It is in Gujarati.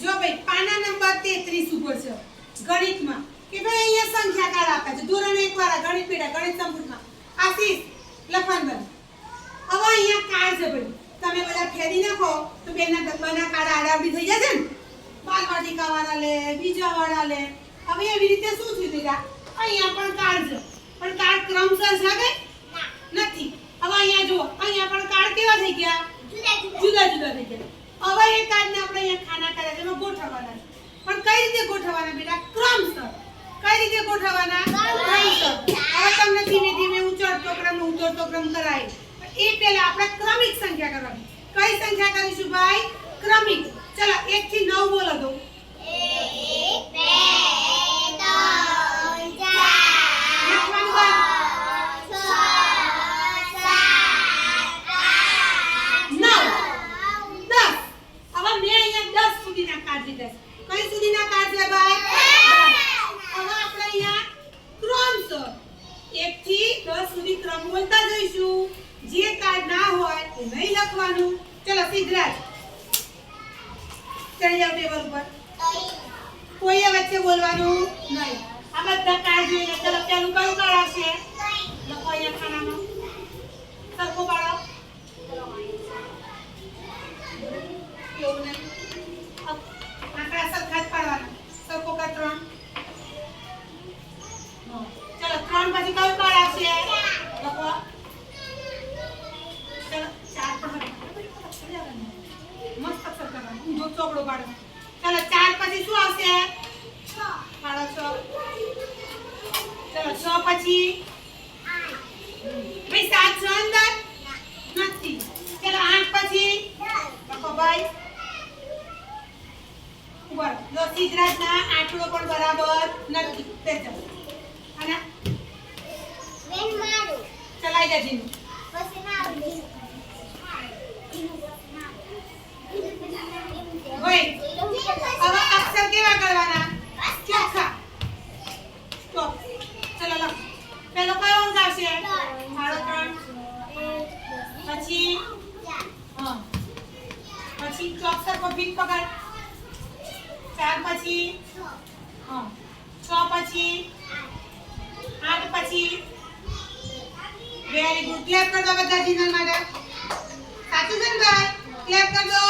જો ભાઈ પાના નંબર 33 ઉપર છે ગણિતમાં કે ભાઈ અહીંયા સંખ્યા કાઢ આપે છે ધોરણ 1 વાળા ગણિત બેટા ગણિત સંપૂર્ણમાં આશીષ લખવાનું બંધ. હવે અહીંયા કાર્ડ છે ભાઈ તમે બધા ફેરી નાખો તો બેના ડબ્બાના કાર્ડ આડાવડી થઈ જશે ને બાલવાટિકા વાળા લે બીજા વાળા લે. હવે એવી રીતે શું થયું બેટા અહીંયા પણ કાર્ડ છે પણ કાર્ડ ક્રમસર છે કે નથી. હવે અહીંયા જુઓ અહીંયા પણ કાર્ડ કેવા થઈ ગયા જુદા જુદા થઈ ગયા. હવે એ કાર્ડને આપણે અહીંયા ખાના કર્યા છે એમાં ગોઠવવાના છે પણ કઈ રીતે ગોઠવવાના બેટા ક્રમસર. કઈ રીતે ગોઠવવાના ક્રમસર. હવે તમને ધીમે ધીમે ઉચડતો ક્રમ ઉતરતો ક્રમ કરાય એ પહેલા આપણે ક્રમિક સંખ્યા કરવાની. કઈ સંખ્યા કરીશું ભાઈ ક્રમિક. ચલો 1 થી 9 બોલો દો 1 2 કઈ સુધીના કાર્ડ છે ભાઈ 10. હવે આપણે અહીંયા ક્રમસર 1 થી 10 સુધી ક્રમ બોલતા જઈશું. જે કાર્ડ ના હોય એ નહીં લખવાનું. ચલો સિદ્ધરાજ ચડી જાવ ટેબલ ઉપર. કોઈએ વચ્ચે બોલવાનું નહીં. આ બધા કાર્ડ જોઈને ચલો પેલું કયું કાર્ડ આવશે લખો અહીંયા ખાનામાં સરખો પાડો. એવું નહીં આંકડા સરખા જ પાડવાના. સરખો કર 3. ચલો 3 પછી કયું કાર્ડ આવશે લખો. ચલો 4 પણ મસ્ત અક્ષર કરવાનું ઊંધો ચોકડો પાડો. ચલો 4 પછી શું આવશે 6 પાડો 6. ચલો 6 પછી 8 ભાઈ 7 6 અંદર નથી. ચલો 8 પછી લખો ભાઈ ઉપર. જો સિદ્ધરાજના આંકડો પણ બરાબર નથી તે જ અને બેન મારું ચલાઈ જા જીનું પછી ના આવડી ઓય હવે અક્ષર કેવા કરવાના ચોખ્ખા. સ્ટોપ. ચલો લખ. પેલો કયો અંક આવશે 3.5 પછી હા પછી ચોકસર પર ફીટ પકડ 4 પછી હા 6 પછી 8 પછી. Very good. ક્લેપ કર દો બધા જીનલ માટે. સાચું છે ને ભાઈ ક્લેપ કર દો.